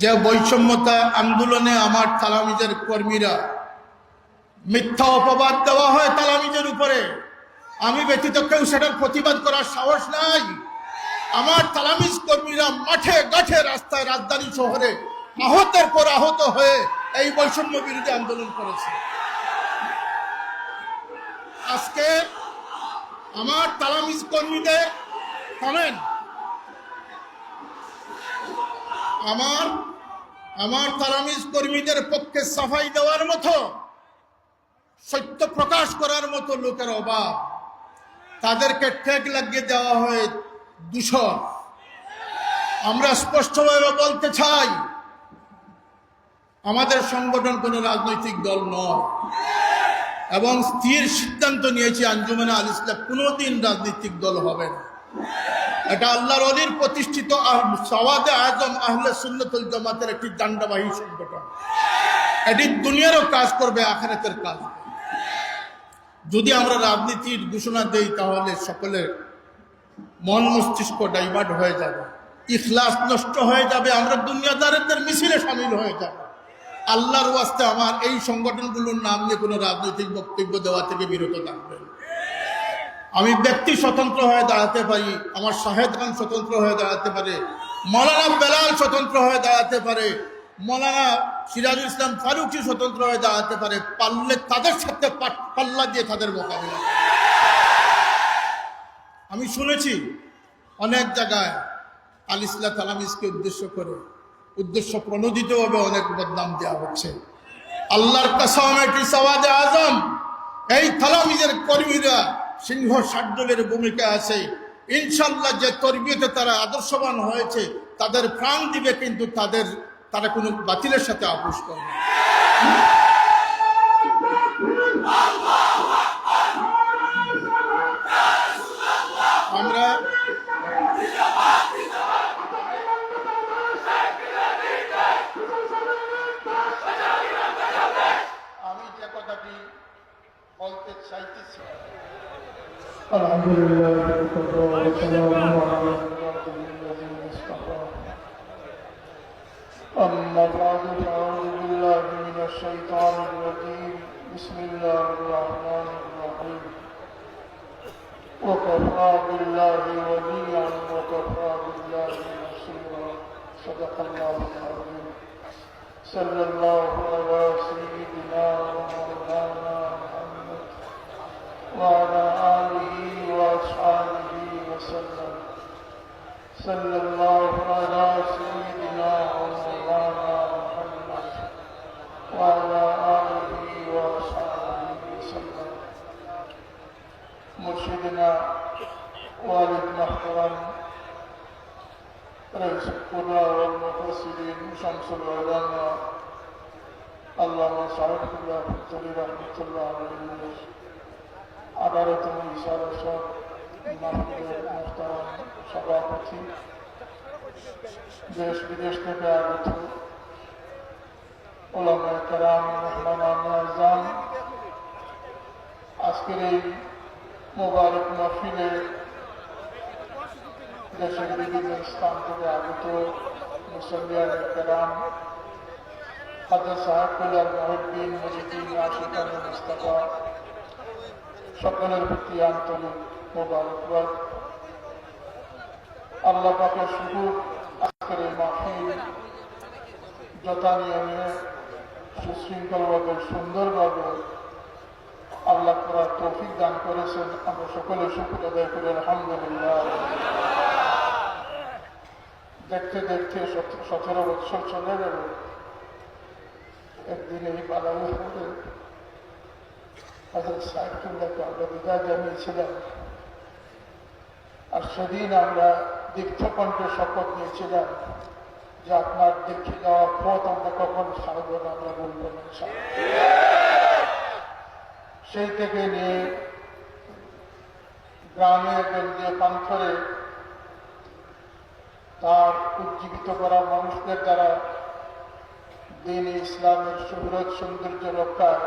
যে বৈষম্যতা আন্দোলনে আমার তালামিজের কর্মীরা মিথ্যা অপবাদ দেওয়া হয় তালামিজের উপরে, আমি ব্যতীত কেউ সেটার প্রতিবাদ করার সাহস নাই। আমার তালামিজ কর্মীরা মাঠে ঘাটে রাস্তায় রাজধানী শহরে আহতের পর আহত হয়ে এই বৈষম্য বিরোধী আন্দোলন করেছে। আজকে আমার তালামিজ কর্মীদের থামেন, আমার তালামিজ কর্মীদের পক্ষে সাফাই দেওয়ার মতো, সত্য প্রকাশ করার মতো লোকের অভাব। তাদেরকে ট্যাগ লাগিয়ে দেওয়া হয় দূষণ। আমরা স্পষ্টভাবে বলতে চাই, আমাদের সংগঠন কোনো রাজনৈতিক দল নয় এবং স্থির সিদ্ধান্ত নিয়েছি আঞ্জুমানে আল ইসলাম কোনোদিন রাজনৈতিক দল হবে না। এটা আল্লাহর ওলির প্রতিষ্ঠিত সওয়াদে আজম আহলে সুন্নাতুল জামাতের একটি জান্ডাবাহী সংগঠন। এটি দুনিয়ারও কাজ করবে, আখিরাতের কাজ। যদি আমরা রাজনীতির ঘোষণা দেই তাহলে সকলের মন মস্তিষ্ক ডাইভার্ট হয়ে যাবে, ইখলাস নষ্ট হয়ে যাবে, আমরা দুনিয়াদারদের মিছিলে শামিল হয়ে যাব। আল্লাহর ওয়াস্তে আমার এই সংগঠনগুলোর নাম নিয়ে কোনো রাজনৈতিক বক্তব্য দেওয়া থেকে বিরত থাকবেন। আমি ব্যক্তি স্বতন্ত্র হয়ে দাঁড়াতে পারি, আমার শাহেদ খান স্বতন্ত্র হয়ে দাঁড়াতে পারে, মৌলানা বেলাল স্বতন্ত্র হয়ে দাঁড়াতে পারে, মৌলানা সিরাজুল ইসলাম ফারুকী স্বতন্ত্র হয়ে দাঁড়াতে পারে, পারলে তাদের সাথে পাল্লা দিয়ে তাদের মোকাবিলা। আমি শুনেছি অনেক জায়গায় আল ইসলাম তালামিজকে উদ্দেশ্য প্রণোদিতভাবে অনেক বদনাম দেওয়া হচ্ছে। আল্লাহর কসম, এটি সওয়াদে আজম, এই তালামিজের কর্মীরা সিংহ শার্দুলের ভূমিকা আছে। ইনশাল্লাহ যে তরবিয়তে তারা আদর্শবান হয়েছে তাদের প্রাণ দিবে, কিন্তু তারা কোনো বাতিলের সাথে আপোষ করবে। আমরা আমি যে কথাটি বলতে চাইতেছি, আলহামদুলিল্লাহ أما بعد فأعوذ بالله من الشيطان الرجيم بسم الله الرحمن الرحيم وكفى بالله وليا وكفى بالله نصيرا صدق الله العظيم صلى الله على سيدنا ومولانا محمد وعلى آله وأصحابه وسلم صلى الله على سيدنا ومولانا محمد وعلى آله وأصحابه وسلم مرشدنا والد محترم رئيس القراء والمفسرين شمس العلماء اللهم سعد الله فتلي رحمة الله عليه আদালতের ইশারা সব মাহফিলের মুহতারাম সভাপতি, দেশ বিদেশ থেকে আগত উলামায়ে কেরাম, মেহমান আযম, আজকের এই মোবারক মাহফিলে দেশের বিভিন্ন স্থান থেকে আগত মুসল্লিয়ানে কেরাম, হাজরত সাহেবুল্লাহ মহিউদ্দিন মুজিদ্দিন আশিকান মুস্তাফা, সকলের প্রতি আন্তরিক মোবারকবাদ। আল্লাহ পাকের শুকর, আজকের এই মাহফিল যথা নিয়মে সুশৃঙ্খলভাবে সুন্দরভাবে আল্লাহ করার তৌফিক দান করেছেন। আমরা সকলে শুকর আদায় করি আলহামদুলিল্লাহ। দেখতে দেখতে 17 বছর চলে গেল। একদিন এই বালাউপুরে হযরত সাইফুল্লাহকে আমরা বিদায় জানিয়েছিলাম, আর সেদিন আমরা দীক্ষাকণ্ঠে শপথ নিয়েছিলাম যে আপনার দীক্ষা দেওয়া পথ আমরা কখন ছাড়ব না, আমরা বলব না। সেই থেকে নিয়ে গ্রামে গঞ্জে প্রান্তরে তার উজ্জীবিত করা মানুষদের দ্বারা দ্বীন ইসলামের সুহরত সৌন্দর্য রক্ষায়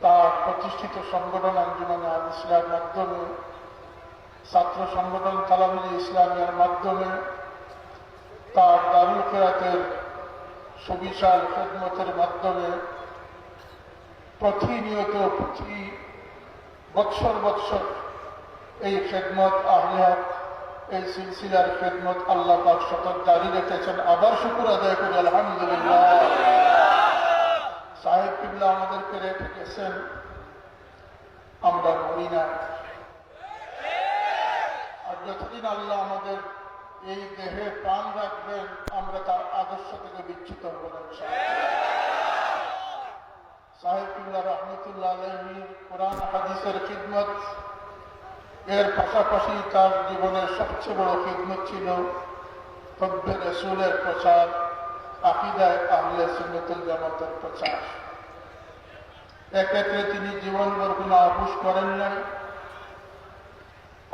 তার প্রতিষ্ঠিত সংগঠন আঞ্জুমানে আল ইসলামের মাধ্যমে, ছাত্র সংগঠন তালামিজে ইসলামিয়ার মাধ্যমে তার দারুল কিরাতের সুবিশাল খেদমতের মাধ্যমে প্রতিনিয়ত প্রতি বৎসর বৎসর এই খেদমত আহলে হক এই সিলসিলার খেদমত আল্লাহ পাক সতত জারি রেখেছেন। আবার শুকর আদায় করি আলহামদুলিল্লাহ। সাহেব কিবলা আমাদেরকে রেখে গেছেন, আমরা মরি না। আর যতদিন আল্লাহ আমাদের এই দেহে প্রাণ রাখবেন আমরা তার আদর্শ থেকে বিচ্যুত হব না। সাহেব কিবলা রহমতুল্লাহ আলাইহির কোরআন হাদিসের খিদমত, এর পাশাপাশি তার জীবনের সবচেয়ে বড় খিদমত ছিল হব্বে রাসূলের প্রচার, আকীদায়ে আহলে সুন্নাতুল জামাতের প্রচার। এক্ষেত্রে তিনি জীবনভর কোনো আপোষ করেন নাই।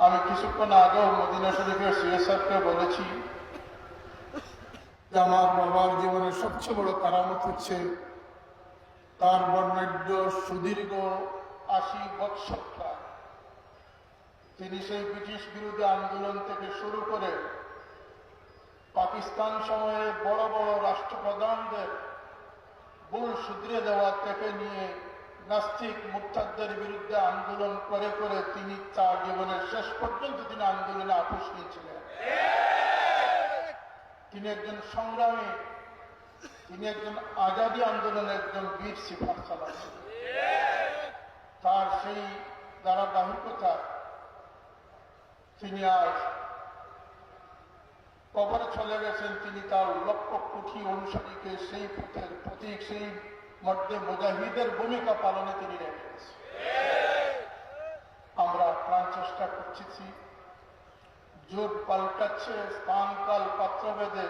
আমি কিছুক্ষণ আগেও মদিনা শরীফের সিএসআরকে বলেছি যে আমার বাবার জীবনের সবচেয়ে বড় কারামত হচ্ছে তার বর্ণাঢ্য সুদীর্ঘ 80 বৎসর তিনি সেই ব্রিটিশ বিরোধী আন্দোলন থেকে শুরু করে পাকিস্তান সময়ে বড় বড় রাষ্ট্রপ্রধানদের ভুল শুধরে দেওয়া থেকে নিয়ে নাস্তিক মুরতাদদের বিরুদ্ধে আন্দোলন করে করে তিনি তার জীবনের শেষ পর্যন্ত তিনি আন্দোলনে আপোষ নিয়েছিলেন। তিনি একজন সংগ্রামী, তিনি একজন আজাদী আন্দোলনের একজন বীর সিপাহ চালাচ্ছেন। তার সেই ধারাবাহিকতা তিনি আজ কবরে চলে গেছেন। তিনি তার লক্ষ কোটি অনুসারীকে সেই পথের প্রতীক, সেই মধ্যে মুজাহিদের ভূমিকা পালনে তিনি রেখে গেছেন। আমরা প্রাণ চেষ্টা করছি, যুগ পাল্টাচ্ছে, স্থানকাল পাত্রভেদে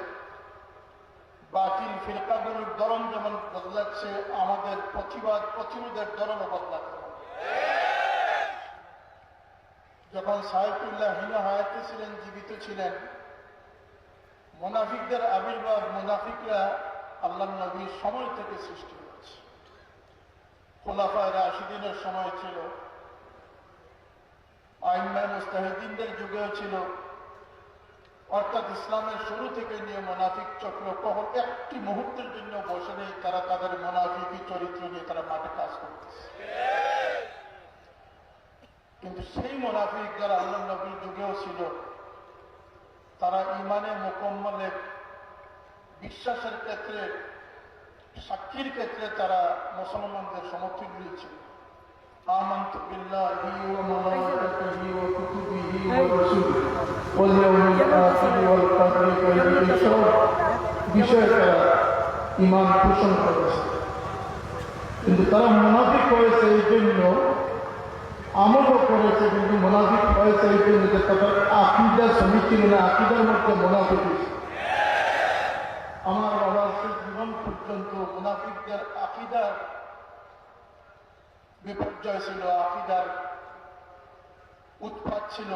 বাতিল ফিরকাগুলোর ধরন যেমন বদলাচ্ছে, আমাদের প্রতিবাদ প্রতিরোধের ধরনও বদলাতে হবে। যখন সাইফুল্লাহ হিনা হায়াতে ছিলেন, জীবিত ছিলেন, মুনাফিকদের আবির্ভাব, মুনাফিকরা আল্লাহর নবীর সময় থেকে সৃষ্টি হয়েছে। খুলাফায়ে রাশিদিনের সময় ছিল, আইম্মায়ে মুজতাহিদিনদের যুগেও ছিল। অর্থাৎ ইসলামের শুরু থেকে নিয়ে মুনাফিক চক্র কখন একটি মুহূর্তের জন্য বসে নেই, তারা তাদের মুনাফিকি চরিত্র নিয়ে তারা মাঠে কাজ করতেছে। কিন্তু সেই মুনাফিক যারা আল্লাহর নবীর যুগেও ছিল, তারা ইমানে মুকম্মলে বিশ্বাসের ক্ষেত্রে, সাক্ষীর ক্ষেত্রে তারা মুসলমানদের সমতুল্য ছিল। আমানতু বিল্লাহি ওয়া মালাইকাতিহি ওয়া কুতুবিহি ওয়া রাসূলিহি ওয়াল ইয়াউমিল আখির ওয়াল কদরি খায়রিহি, সব বিষয়ে তারা ঈমান পোষণ করেছে। কিন্তু তারা মুনাফিক হয়েছে এই জন্য, আমলও করেছে, কিন্তু মুনাফিক হয়েছে এই জন্য যে তাদের আকীদা সঠিক ছিল না, আকীদার মধ্যে মুনাফিক। আমার বাবার জীবন পর্যন্ত মুনাফিকদের আকীদার বিপর্যয় ছিল, আকীদার উৎপাত ছিল।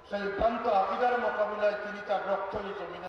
সেই ভ্রান্ত আকীদার মোকাবিলায় তিনি তার রক্তই জমিনে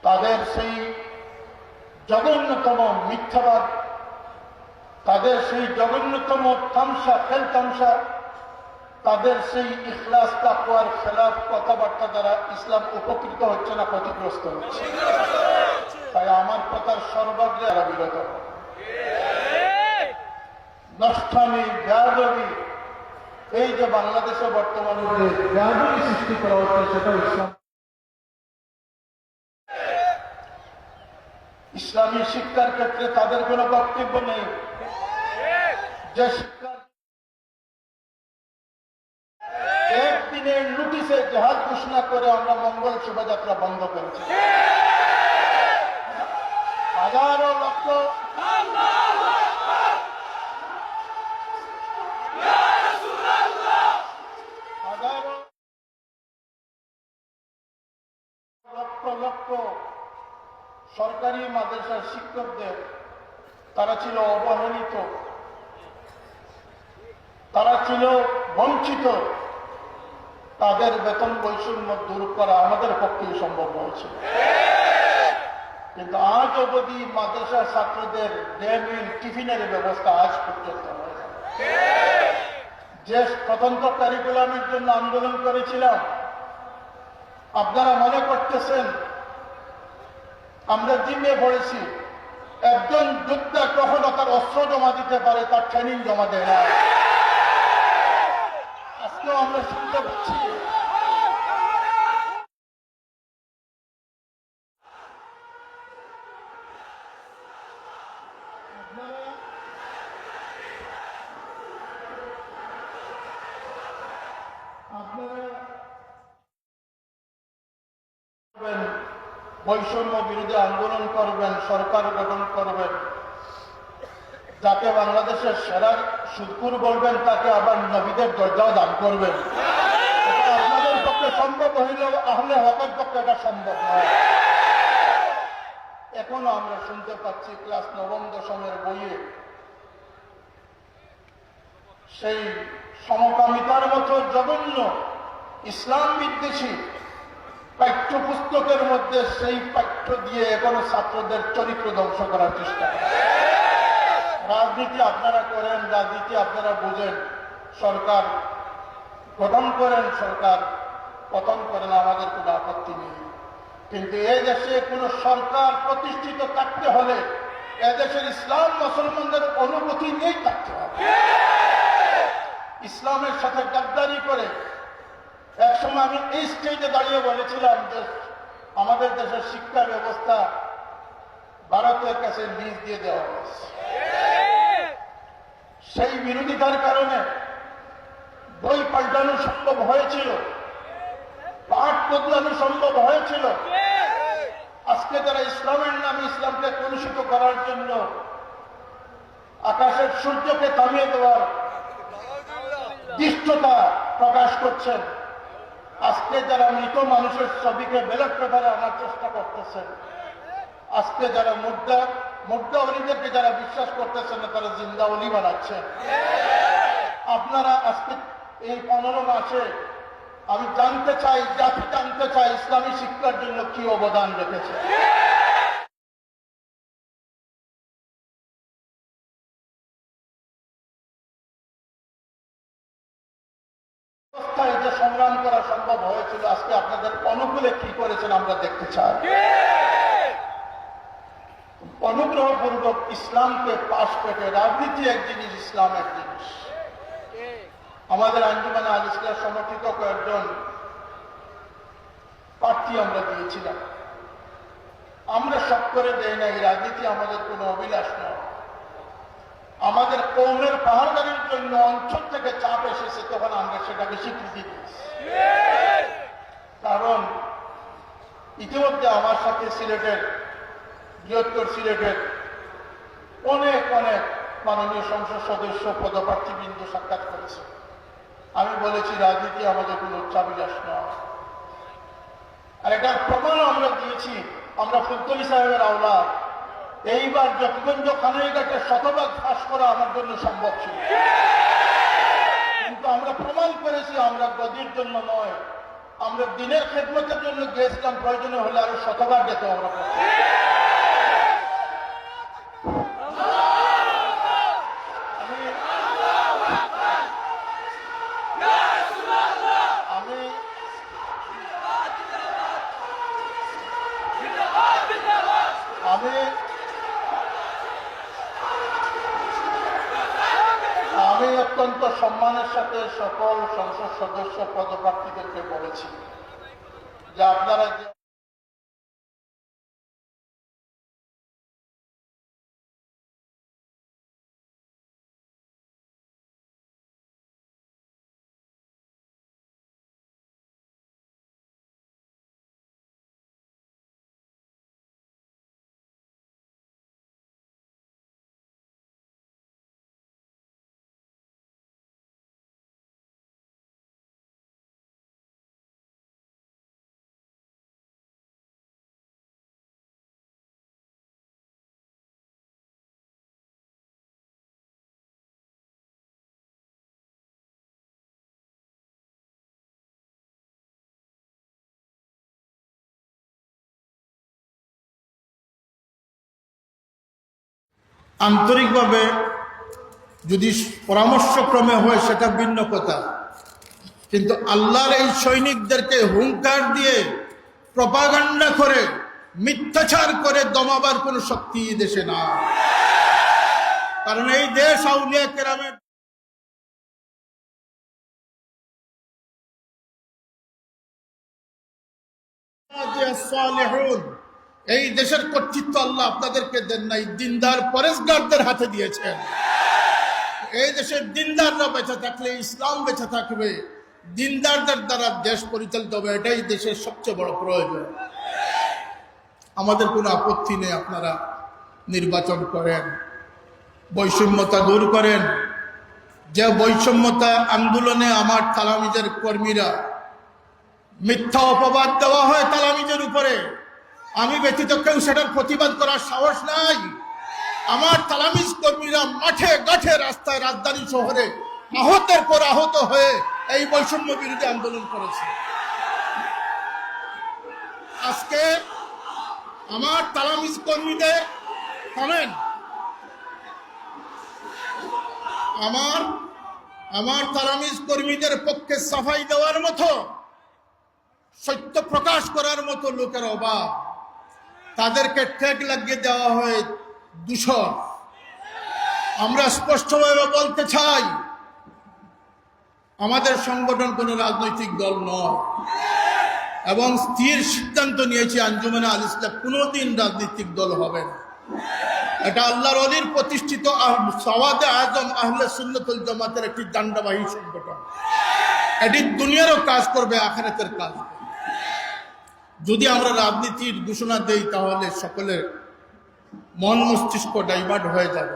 তাদের সেই জঘন্যতম মিথ্যাবাদ, তাদের সেই জঘন্যতম তামসা, খেল তামসা, তাদের সেই ইখলাস তাকওয়ার খেলাফ কথাবার্তা দ্বারা ইসলাম উপকৃত হচ্ছে না, ক্ষতিগ্রস্ত হচ্ছে। তাই আমার কথার সর্বাগ্রে আর বিরত হবে। নষ্টামি, বেয়াদবি, এই যে বাংলাদেশে বর্তমানে যে বেয়াদবি সৃষ্টি করা হচ্ছে, সেটা ইসলামী শিক্ষার ক্ষেত্রে তাদের কোনো বক্তব্য নেই। যে শিক্ষা একদিনের নোটিশে জেহাদ ঘোষণা করে আমরা মঙ্গল শোভাযাত্রা বন্ধ করেছি। হাজারো লক্ষ লক্ষ লক্ষ সরকারি মাদ্রাসার শিক্ষকদের তারা ছিল অবহেলিত, তারা ছিল বঞ্চিত, তাদের বেতন বৈষম্য দূর করা আমাদের পক্ষেই সম্ভব হয়েছে। কিন্তু আজ অবধি মাদ্রাসার ছাত্রদের ডে মিল টিফিনের ব্যবস্থা আজ পর্যন্ত হয়েছে। যে স্বতন্ত্র কারিকুলামের জন্য আন্দোলন করেছিলাম, আপনারা মনে করতেছেন আমরা জিম্মে পড়েছি, একজন যোদ্ধা কখনো তার অস্ত্র জমা দিতে পারে, তার ট্রেনিং জমা দেয় না। আজকেও আমরা শুনতে পাচ্ছি বৈষম্য বিরোধী আন্দোলন করবেন, সরকার গঠন করবেন, যাকে বাংলাদেশের সেরা সুদকুর বলবেন তাকে আবার নবীদের দরজাও দান করবেন। এটা আপনাদের পক্ষে সম্ভব হইলেও আহলে হকের পক্ষে এটা সম্ভব নয়। এখনো আমরা শুনতে পাচ্ছি ক্লাস নবম দশমের বইয়ে সেই সমকামিতার মতো জঘন্য ইসলাম বিদ্বেষী পাঠ্যপুস্তকের মধ্যে সেই পাঠ্য দিয়ে এখনো ছাত্রদের চরিত্র ধ্বংস করার চেষ্টা করে। রাজনীতি আপনারা করেন, রাজনীতি আপনারা বুঝেন, সরকার গঠন করেন, সরকার পতন করেন, আমাদের কোনো আপত্তি নেই। কিন্তু এই দেশে কোনো সরকার প্রতিষ্ঠিত থাকতে হলে এদেশের ইসলাম মুসলমানদের অনুমতি নিয়েই থাকতে হবে। ইসলামের সাথে গাদ্দারি করে একসময় আমি এই স্টেজে দাঁড়িয়ে বলেছিলাম যে আমাদের দেশের শিক্ষা ব্যবস্থা ভারতের কাছে লিজ দিয়ে দেওয়া হয়েছে। সেই বিরোধিতার কারণে বই পাল্টানো সম্ভব হয়েছিল, পাঠ বদলানো সম্ভব হয়েছিল। আজকে যারা ইসলামের নামে ইসলামকে কলুষিত করার জন্য আকাশের সূর্যকে থামিয়ে দেওয়ার দৃষ্টতা প্রকাশ করছেন, আজকে যারা মৃত মানুষের ছবিকে ব্যালট পেপারে আনার চেষ্টা করতেছেন, আজকে যারা মুর্দা অলিদেরকে যারা বিশ্বাস করতেছেন না, তারা জিন্দা অলি বানাচ্ছেন। আপনারা আজকে এই 15 মাসে আমি জানতে চাই, জাতি জানতে চাই ইসলামী শিক্ষার জন্য কি অবদান রেখেছে। যে সংগ্রাম করা সম্ভব হয়েছিল, আজকে আপনাদের অনুকূলে কি করেছেন আমরা দেখতে চাই। অনুগ্রহপূর্বক ইসলামকে পাশ পেটে, রাজনীতি এক জিনিস, ইসলাম এক জিনিস। আমাদের আঞ্জুমানে আল ইসলাম সমর্থিত কয়েকজন প্রার্থী আমরা দিয়েছিলাম। আমরা সব করে দেই না, এই রাজনীতি আমাদের কোনো অভিলাষ নয়। আমাদের কৌমের পাহাড়দারির জন্য অঞ্চল থেকে চাপ এসেছে, তখন আমরা সেটাকে স্বীকৃতি দিয়েছি। কারণ ইতিমধ্যে আমার সাথে সিলেটের, বৃহত্তর সিলেটের অনেক অনেক মাননীয় সংসদ সদস্য পদপ্রার্থীবৃন্দ সাক্ষাৎ করেছে। আমি বলেছি রাজনীতি আমাদের কোনো উচ্চাবিলাস নয়। আর এটার প্রমাণ আমরা দিয়েছি। আমরা ফুলতলি সাহেবের আওলাদ। এইবার জকিগঞ্জ খানাইঘাটে শতভাগ ফাঁস করা আমার জন্য সম্ভব ছিল, কিন্তু আমরা প্রমাণ করেছি আমরা গদির জন্য নয়, আমরা দিনের খেদমতের জন্য গিয়েছিলাম। প্রয়োজনে হলে আরো শতভাগ যেত আমরা। আমি অত্যন্ত সম্মানের সাথে সকল সংসদ সদস্য পদপ্রার্থীদেরকে বলেছি যে আপনারা আন্তরিকভাবে যদি পরামর্শক্রমে হয় সেটা ভিন্ন কথা, কিন্তু আল্লাহর এই সৈনিকদেরকে হুঙ্কার দিয়ে প্রপাগান্ডা করে মিথ্যাচার করে দমাবার কোনো শক্তি দেশে না। কারণ এই দেশ আউলিয়া কেরামের এই দেশের কর্তৃত্ব আল্লাহ আপনাদেরকে দেন নাই, দিনদার পরেশগারদের হাতে দিয়েছেন। এই দেশের দিনদাররা বেঁচে থাকলে ইসলাম বেঁচে থাকবে, দিনদারদের দ্বারা দেশ পরিচালিত হবে, এটাই দেশের সবচেয়ে বড় প্রয়োজন। আমাদের কোনো আপত্তি নেই, আপনারা নির্বাচন করেন, বৈষম্যতা দূর করেন। যে বৈষম্যতা আন্দোলনে আমার তালামিজের কর্মীরা মিথ্যা অপবাদ দেওয়া হয় তালামিজের উপরে, আমি ব্যতীত কেউ সেটার প্রতিবাদ করার সাহস নাই। আমার তালামিজ কর্মীরা মাঠে ঘাটে রাস্তায় রাজধানী শহরে আহতের পর আহত হয়ে এই বৈষম্য বিরোধী আন্দোলন করেছে। আজকে আমার তালামিজ কর্মীদের থামেন, আমার তালামিজ কর্মীদের পক্ষে সাফাই দেওয়ার মতো, সত্য প্রকাশ করার মতো লোকের অভাব। তাদেরকে ট্যাগ লাগিয়ে দেওয়া হয় দূষণ। আমরা স্পষ্টভাবে বলতে চাই, আমাদের সংগঠন কোনো রাজনৈতিক দল নয় এবং স্থির সিদ্ধান্ত নিয়েছি আঞ্জুমানে আল ইসলাম কোনোদিন রাজনৈতিক দল হবে না। এটা আল্লাহর ওলির প্রতিষ্ঠিত সওয়াদে আজম আহলে সুন্নাতুল জামাতের একটি জান্ডাবাহী সংগঠন। এটি দুনিয়ারও কাজ করবে, আখিরাতের কাজ করবে। যদি আমরা রাজনীতির ঘোষণা দেই তাহলে সকলের মন মস্তিষ্ক ডাইভার্ট হয়ে যাবে,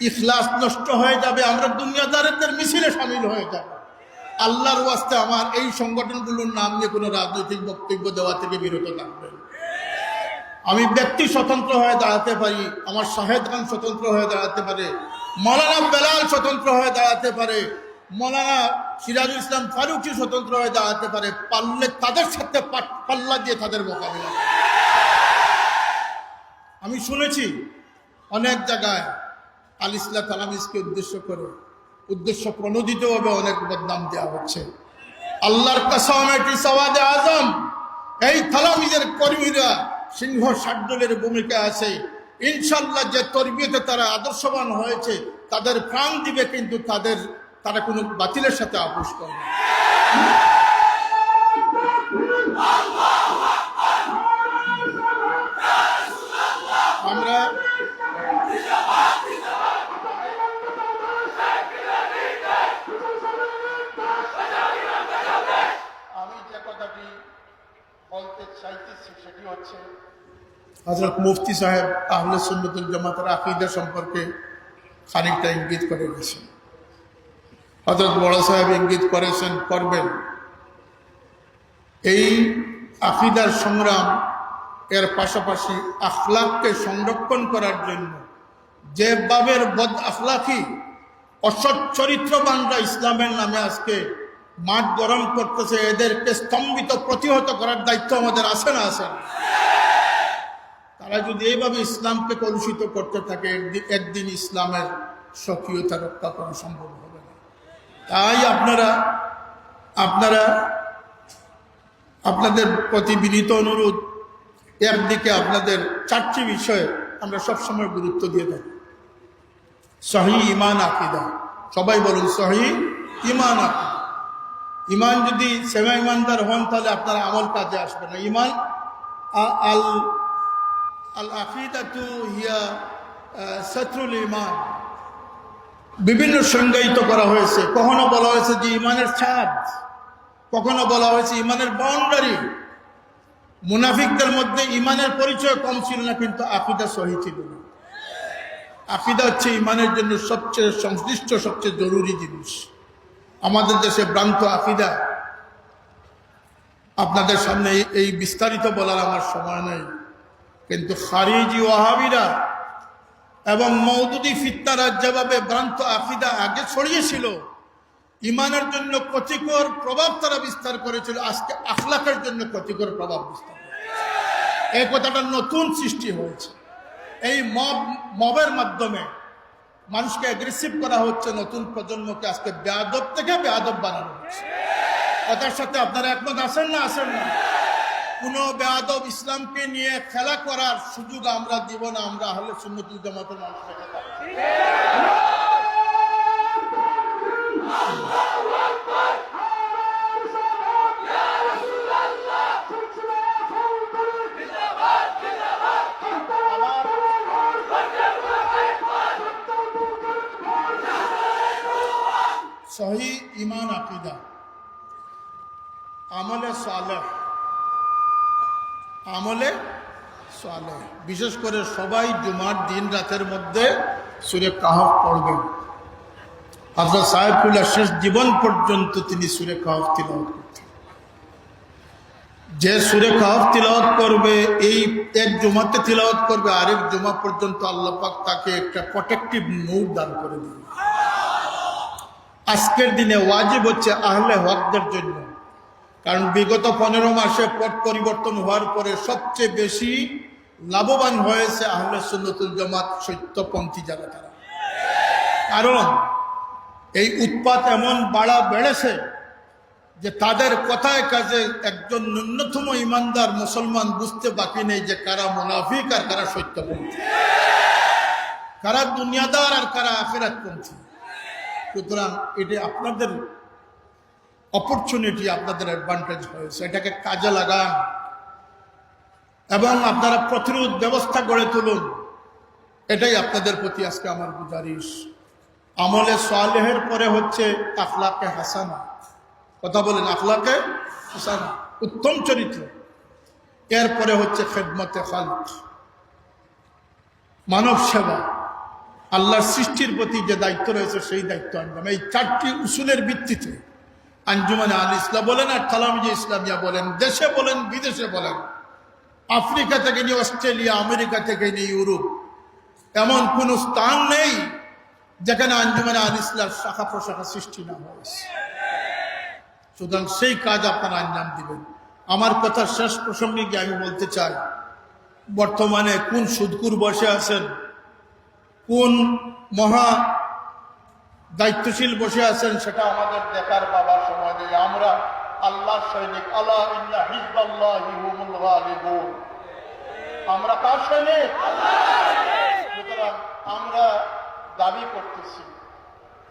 ইখলাস নষ্ট হয়ে যাবে, আমরা দুনিয়াদারদের মিছিলে শামিল হয়ে যাব। আল্লাহর ওয়াস্তে আমার এই সংগঠনগুলোর নাম নিয়ে কোনো রাজনৈতিক বক্তব্য দেওয়া থেকে বিরত থাকবেন। আমি ব্যক্তি স্বতন্ত্র হয়ে দাঁড়াতে পারি, আমার শাহেদ খান স্বতন্ত্র হয়ে দাঁড়াতে পারে, মৌলানা বেলাল স্বতন্ত্র হয়ে দাঁড়াতে পারে, মৌলানা সিরাজুল ইসলাম ফারুকী স্বতন্ত্র হয়ে দাঁড়াতে পারে, পারলে তাদের সাথে পাল্লা দিয়ে তাদের মোকাবিলা। আমি শুনেছি অনেক জায়গায় আল ইসলাম তালামিজকে উদ্দেশ্য প্রণোদিতভাবে অনেক বদনাম দেওয়া হচ্ছে। আল্লাহর কসম, এটি সওয়াদে আজম, এই তালামিজের কর্মীরা সিংহ শার্দুলের ভূমিকা আছে। ইনশাল্লাহ যে তরবিয়তে তারা আদর্শবান হয়েছে তাদের প্রাণ দিবে, কিন্তু তারা কোনো বাতিলের সাথে আপোষ করবে। আমরা যে কথাটি বলতে চাইতেছি সেটি হচ্ছে, হযরত মুফতি সাহেব আহলে সুন্নাতুল জামাতের আকীদা সম্পর্কে খানিকটা ইঙ্গিত করে গেছেন। হযরত বড় সাহেব ইঙ্গিত করেছেন, করবেন। এই আকীদার সংগ্রাম এর পাশাপাশি আখলাককে সংরক্ষণ করার জন্য যে বাবের বদ আখলাকি অসৎ চরিত্রবানরা ইসলামের নামে আজকে মাঠ গরম করতেছে, এদেরকে স্তম্ভিত প্রতিহত করার দায়িত্ব আমাদের আছে না? আছে না? তারা যদি এইভাবে ইসলামকে কলুষিত করতে থাকে, একদিন ইসলামের স্বকীয়তা রক্ষা করা সম্ভব হবে না। তাই আপনাদের প্রতি বিনীত অনুরোধ, একদিকে আপনাদের 4টি বিষয়ে আমরা সবসময় গুরুত্ব দিয়ে থাকি। সহিহ ঈমান আকীদা, সবাই বলুন সহিহ ঈমান আকীদা। ঈমান যদি সেবা ঈমানদার হন তাহলে আপনার আমল কাজে আসবে না। ঈমান আল আকীদাতু হিয়া সাতরুল ঈমান, বিভিন্ন সংজ্ঞায়িত করা হয়েছে। কখনো বলা হয়েছে যে ঈমানের ছাদ, কখনো বলা হয়েছে ঈমানের বাউন্ডারি। মুনাফিকদের মধ্যে ঈমানের পরিচয় কম ছিল না, কিন্তু আকীদা সহিহ ছিল না। আকীদা হচ্ছে ঈমানের জন্য সবচেয়ে সংশ্লিষ্ট, সবচেয়ে জরুরি জিনিস। আমাদের দেশে ভ্রান্ত আকীদা, আপনাদের সামনে এই বিস্তারিত বলার আমার সময় নেই, কিন্তু খারিজি ওয়াহাবিরা এবং মওদুদি ফিতনারা যেভাবে ভ্রান্ত আকীদা আগে ছড়িয়েছিল, ঈমানের জন্য ক্ষতিকর প্রভাব তারা বিস্তার করেছিল, আজকে আখলাকের জন্য ক্ষতিকর প্রভাব বিস্তার করেছে। এই কথাটা নতুন সৃষ্টি হয়েছে। এই মবের মাধ্যমে মানুষকে অ্যাগ্রেসিভ করা হচ্ছে, নতুন প্রজন্মকে আজকে বেয়াদব থেকে বেয়াদব বানানো হচ্ছে। কথার সাথে আপনারা একমত আছেন না? আছেন না? কোনো বেয়াদব ইসলামকে নিয়ে খেলা করার সুযোগ আমরা দিব না। আমরা আহলে সুন্নাতুল জামাতের মানুষ রেখে থাকি। সহি ঈমান আকীদা, আমলে সালেহ, আমলে সালেহ, বিশেষ করে সবাই জুমার দিন রাতের মধ্যে সূরা কাহফ পড়বেন। হযরত সাহেবুল্লাহ শেষ জীবন পর্যন্ত তিনি সূরা কাহফ তিলাওয়াত করতেন। যে সূরা কাহফ তিলাওয়াত করবে, এই এক জুমাতে তিলাওয়াত করবে, আরেক জুমা পর্যন্ত আল্লাহ পাক তাকে একটা প্রোটেক্টিভ নূর দান করে দিবেন। আজকের দিনে ওয়াজিব হচ্ছে আহলে হকদের জন্য, কারণ বিগত 15 মাসে পট পরিবর্তন হওয়ার পরে সবচেয়ে বেশি লাভবান হয়েছে আহলে সুন্নাতুল জামাত সত্যপন্থী যারা তারা। কারণ এই উৎপাত এমন বেড়েছে যে তাদের কথায় কাজে একজন ন্যূনতম ইমানদার মুসলমান বুঝতে বাকি নেই যে কারা মুনাফিক আর কারা সত্যপন্থী, কারা দুনিয়াদার আর কারা আখিরাতপন্থী। সুতরাং এটা আপনাদের অপরচুনিটি, আপনাদের অ্যাডভান্টেজ হয়েছে, এটাকে কাজে লাগান এবং আপনারা প্রতিরোধ ব্যবস্থা গড়ে তুলুন। এটাই আপনাদের প্রতি আজকে আমার গুজারিশ। আমলে সালেহের পরে হচ্ছে আখলাকে হাসানা। কথা বলেন, আখলাকে হাসানা, উত্তম চরিত্র। এরপরে হচ্ছে খেদমতে খালক, মানব সেবা, আল্লাহর সৃষ্টির প্রতি যে দায়িত্ব রয়েছে সেই দায়িত্ব আঞ্জাম। এই 4টি উসুলের ভিত্তিতে আঞ্জুমানে আল ইসলাম বলেন আর তালামিজে ইসলামিয়া বলেন, দেশে বলেন বিদেশে বলেন, আফ্রিকা থেকে নিয়ে অস্ট্রেলিয়া, আমেরিকা থেকে নিয়ে ইউরোপ, এমন কোন স্থান নেই যেখানে আঞ্জুমানে আল ইসলাম শাখা প্রশাখা সৃষ্টি না হয়েছে। সুতরাং সেই কাজ আপনারা আঞ্জাম দিবেন। আমার কথা শেষ প্রসঙ্গে গিয়ে আমি বলতে চাই, বর্তমানে কোন সুদকুর বসে আছেন, কোন মহা দায়িত্বশীল বসে আছেন, সেটা আমাদের দেখার বাবার সময় নেই। আমরা আল্লাহর সৈনিক, আলা ইন্না হিজবাল্লাহি হুমুল গালিবুন। আমরা কার সৈনিক? সুতরাং আমরা দাবি করতেছি,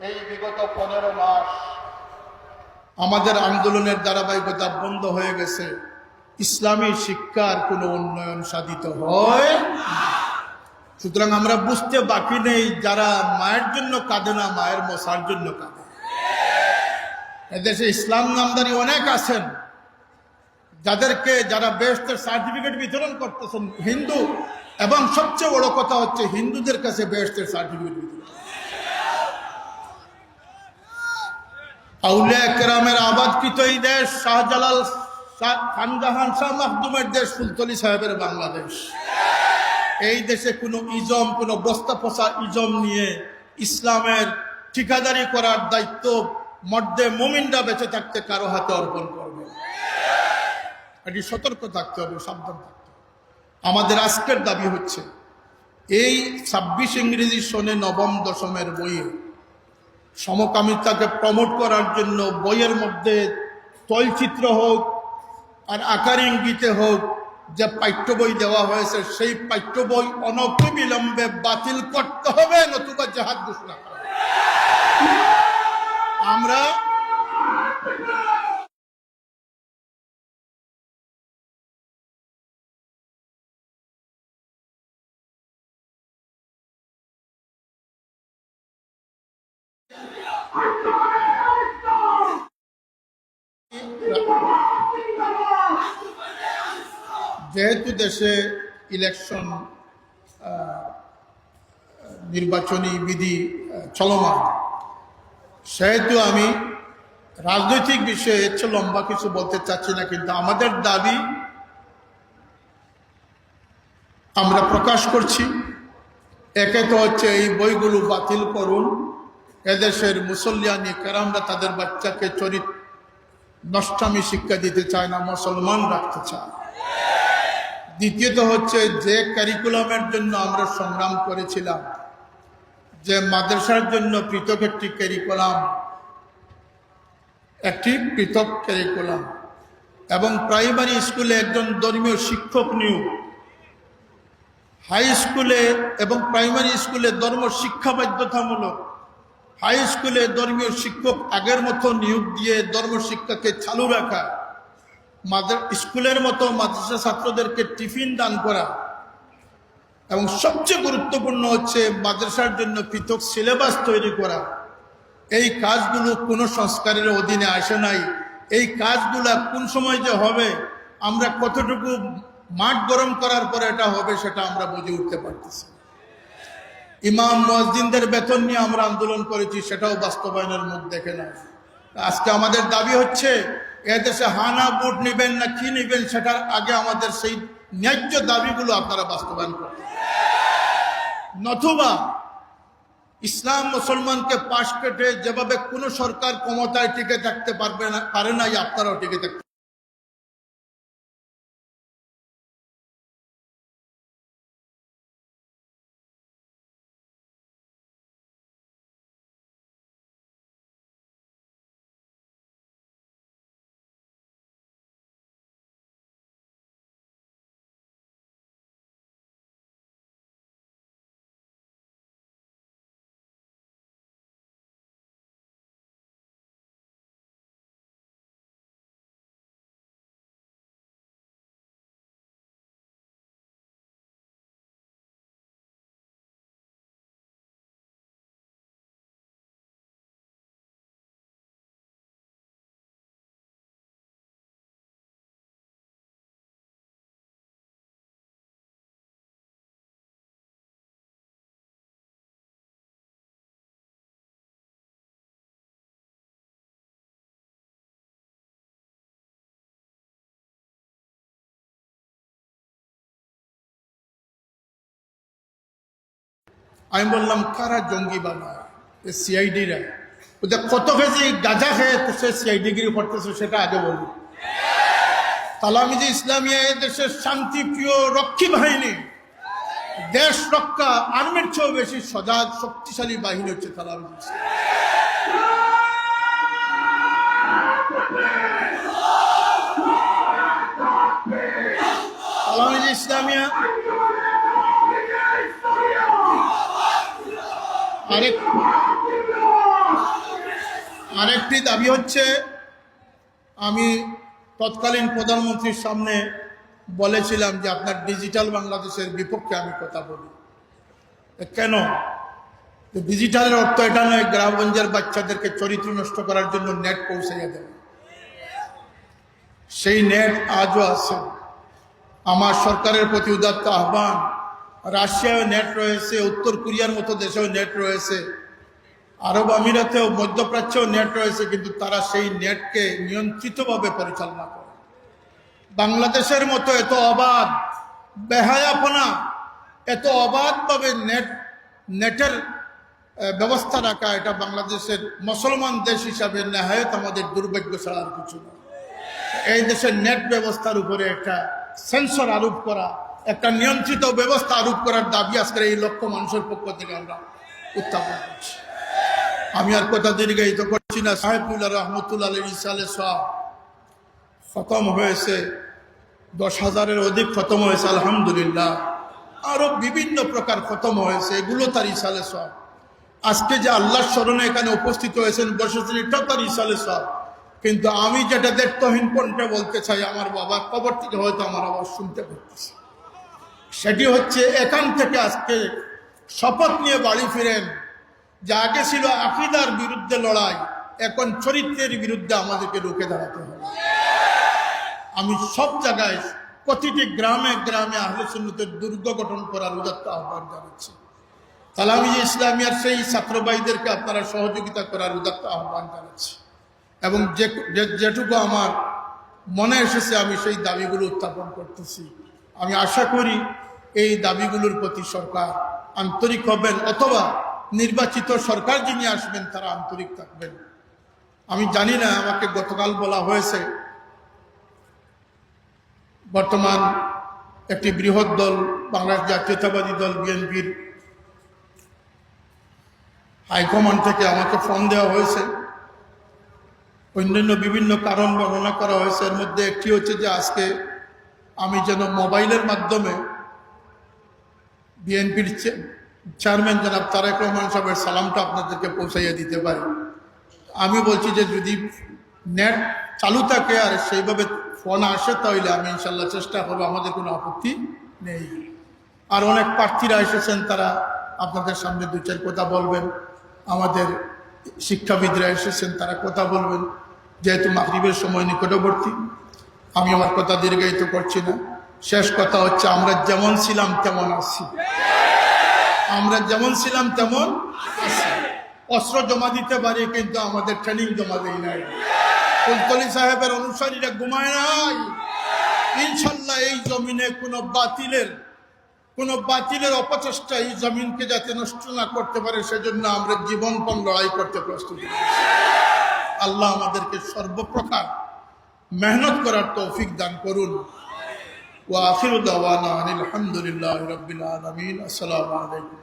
এই বিগত 15 মাস আমাদের আন্দোলনের ধারাবাহিকতা বন্ধ হয়ে গেছে, ইসলামী শিক্ষার কোনো উন্নয়ন সাধিত হয়। সুতরাং আমরা বুঝতে বাকি নেই, যারা মায়ের জন্য কাঁদে না, মায়ের মশার জন্য কাঁদে। এদেশে ইসলাম নামদারি অনেক আছেন, যারা বেহেশতের সার্টিফিকেট বিতরণ করতেছেন হিন্দু, এবং সবচেয়ে বড় কথা হচ্ছে হিন্দুদের কাছে বেহেশতের সার্টিফিকেট বিতরণ। আউলিয়া কেরামের আবাদকৃত এই দেশ, শাহজালাল খানজাহান শাহ মাখদুমের দেশ, ফুলতলি সাহেবের বাংলাদেশ। এই দেশে কোনো ইজম, কোনো বস্তা পচা ইজম নিয়ে ইসলামের ঠিকাদারি করার দায়িত্ব মর্দে মুমিনরা বেঁচে থাকতে কারো হাতে অর্পণ করবে। এটি সতর্ক থাকতে হবে, সাবধান থাকতে হবে। আমাদের আজকের দাবি হচ্ছে, এই 26 ইংরেজি সনে নবম দশমের বইয়ে সমকামিতাকে প্রমোট করার জন্য বইয়ের মধ্যে তৈলচিত্র হোক আর আকার ইঙ্গিতে হোক যে পাঠ্য বই দেওয়া হয়েছে, সেই পাঠ্য বই অনতিবিলম্বে বাতিল করতে হবে, নতুবা জিহাদ ঘোষণা করা হবে। আমরা যেহেতু দেশে ইলেকশন, নির্বাচনী বিধি চলমান, সেহেতু আমি রাজনৈতিক বিষয়ে এর চেয়ে লম্বা কিছু বলতে চাচ্ছি না। কিন্তু আমাদের দাবি আমরা প্রকাশ করছি। একে তো হচ্ছে এই বইগুলো বাতিল করুন, এদেশের মুসল্লিয়ানি কেরামরা তাদের বাচ্চাকে নষ্টামি শিক্ষা দিতে চায় না, মুসলমান রাখতে চায়। দ্বিতীয়ত হচ্ছে, যে ক্যারিকুলামের জন্য আমরা সংগ্রাম করেছিলাম, যে মাদ্রাসার জন্য পৃথক একটি ক্যারিকুলাম এবং প্রাইমারি স্কুলে একজন ধর্মীয় শিক্ষক নিয়োগ, হাই স্কুলে এবং প্রাইমারি স্কুলে ধর্ম শিক্ষা বাধ্যতামূলক, হাই স্কুলে ধর্মীয় শিক্ষক আগের মতো নিয়োগ দিয়ে ধর্ম শিক্ষাকে চালু রাখা, স্কুলের মতো মাদ্রাসা ছাত্রদেরকে টিফিন দান করা এবং সবচেয়ে গুরুত্বপূর্ণ হচ্ছে মাদ্রাসার জন্য পৃথক সিলেবাস তৈরি করা। এই কাজগুলো কোনো সংস্কারের অধীনে আসে নাই। এই কাজগুলা কোন সময় যে হবে, আমরা কতটুকু মাঠ গরম করার পরে এটা হবে সেটা আমরা বুঝে উঠতে পারতেছি। ইমাম মুয়াজ্জিনদের বেতন নিয়ে আমরা আন্দোলন করেছি, সেটাও বাস্তবায়নের মুখ দেখে না। আজকে আমাদের দাবি হচ্ছে এদেশে হানা ভোট নেবেন না কি নেবেন, সেটার আগে আমাদের সেই ন্যায্য দাবিগুলো আপনারা বাস্তবায়ন করেন, নতুবা ইসলাম মুসলমানকে পাশ কেটে যেভাবে কোনো সরকার ক্ষমতায় টিকে থাকতে পারে না, আপনারাও টিকে থাকতে। আমি বললাম কারা জঙ্গি বানায়? সিআইডিরা। ওদের কত কেজি গাঁজা খেয়ে সে সিআইডিগিরি করতেছে সেটা আগে বলি। তালামিজি ইসলামিয়া দেশের শান্তিপ্রিয় রক্ষী বাহিনী, দেশ রক্ষা আর্মির চেয়েও বেশি সজাগ শক্তিশালী বাহিনী হচ্ছে তালামিজি ইসলামিয়া। আরেকটি দাবি হচ্ছে, আমি তৎকালীন প্রধানমন্ত্রীর সামনে বলেছিলাম যে আপনার ডিজিটাল বাংলাদেশের বিপক্ষে আমি কথা বলি। কেন? ডিজিটালের অর্থ এটা নয় গ্রামগঞ্জের বাচ্চাদেরকে চরিত্র নষ্ট করার জন্য নেট পৌঁছাইয়া দেবে। সেই নেট আজও আছে। আমার সরকারের প্রতি উদাত্ত আহ্বান, রাশিয়ায় নেট রয়েছে, উত্তর কোরিয়ার মতো দেশেও নেট রয়েছে, আরব আমিরাতেও মধ্যপ্রাচ্যেও নেট রয়েছে, কিন্তু তারা সেই নেটকে নিয়ন্ত্রিতভাবে পরিচালনা করে। বাংলাদেশের মতো এত অবাধ বেহায়াপনা, এত অবাধভাবে নেটের ব্যবস্থা রাখা, এটা বাংলাদেশের মুসলমান দেশ হিসাবে নেহায়ত আমাদের দুর্ভাগ্য ছাড়া আর কিছু না। এই দেশের নেট ব্যবস্থার উপরে একটা সেন্সর আরোপ করা, একটা নিয়ন্ত্রিত ব্যবস্থা আরোপ করার দাবি আজকের এই লক্ষ মানুষের পক্ষ থেকে আমরা উত্থাপন করছি। আমি আর কথা দীর্ঘায়িত করছি না। সাহেবুল্লাহ রহমতুল্লাহ ইসালে সব খতম হয়েছে, 10,000-এর অধিক খতম হয়েছে আলহামদুলিল্লাহ। আরো বিভিন্ন প্রকার খতম হয়েছে, এগুলো তার ইসালে সব। আজকে যে আল্লাহর স্মরণে এখানে উপস্থিত হয়েছেন, বসেছেন, এটাও তার ইসালে সব। কিন্তু আমি যেটা দায়িত্বহীন কণ্ঠে বলতে চাই, আমার বাবার কবর থেকে হয়তো আমার আওয়াজ শুনতে পাচ্ছি, সেটি হচ্ছে এখান থেকে আজকে শপথ নিয়ে বাড়ি ফিরেন যে আগে ছিল আকীদার বিরুদ্ধে লড়াই, এখন চরিত্রের বিরুদ্ধে আমাদেরকে রুখে দাঁড়াতে হবে। আমি সব জায়গায় প্রতিটি গ্রামে গ্রামে আহলে সুন্নতের দুর্গ গঠন করার উদাত্ত আহ্বান জানাচ্ছি। তালামিজি ইসলামিয়ার সেই ছাত্রবাহীদেরকে আপনারা সহযোগিতা করার উদাত্ত আহ্বান জানাচ্ছি এবং যেটুকু আমার মনে এসেছে আমি সেই দাবিগুলো উত্থাপন করতেছি। আমি আশা করি এই দাবিগুলোর প্রতি সরকার আন্তরিক হবেন, অথবা নির্বাচিত সরকার যিনি আসবেন তারা আন্তরিক থাকবেন। আমি জানি না, আমাকে গতকাল বলা হয়েছে বর্তমান একটি বৃহৎ দল বাংলাদেশ জাতীয়তাবাদী দল বিএনপির হাইকমান্ড থেকে আমাকে ফোন দেওয়া হয়েছে, অন্যান্য বিভিন্ন কারণ বর্ণনা করা হয়েছে। এর মধ্যে একটি হচ্ছে যে আজকে আমি যেন মোবাইলের মাধ্যমে বিএনপির চেয়ারম্যান জনাব তারেক রহমান সাহেবের সালামটা আপনাদেরকে পৌঁছাইয়া দিতে পারি। আমি বলছি যে যদি নেট চালু থাকে আর সেইভাবে ফোন আসে তাহলে আমি ইনশাল্লাহ চেষ্টা করবো, আমাদের কোনো আপত্তি নেই। আর অনেক প্রার্থীরা এসেছেন, তারা আপনাদের সামনে দু চার কথা বলবেন। আমাদের শিক্ষাবিদরা এসেছেন, তারা কথা বলবেন। যেহেতু মাগরিবের সময় নিকটবর্তী, আমি আমার কথা দীর্ঘায়িত করছি না। শেষ কথা হচ্ছে, আমরা যেমন ছিলাম তেমন আছি, আমরা যেমন ছিলাম তেমন আছি। অস্ত্র জমা দিতে পারি, কিন্তু আমাদের ট্রেনিং জমা দেই নাই। কুলতলি সাহেবের অনুসারীরা ঘুমায় নাই। ইনশাল্লাহ এই জমিনে কোনো বাতিলের অপচেষ্টা এই জমিনকে যাতে নষ্ট না করতে পারে, সেজন্য আমরা জীবনপণ লড়াই করতে প্রস্তুত। আল্লাহ আমাদেরকে সর্বপ্রকার মেহনত করার তৌফিক দান করুন। ওয়া আখিরু দাওয়ানা আলহামদুলিল্লাহি রাব্বিল আলামিন। আসসালামু আলাইকুম।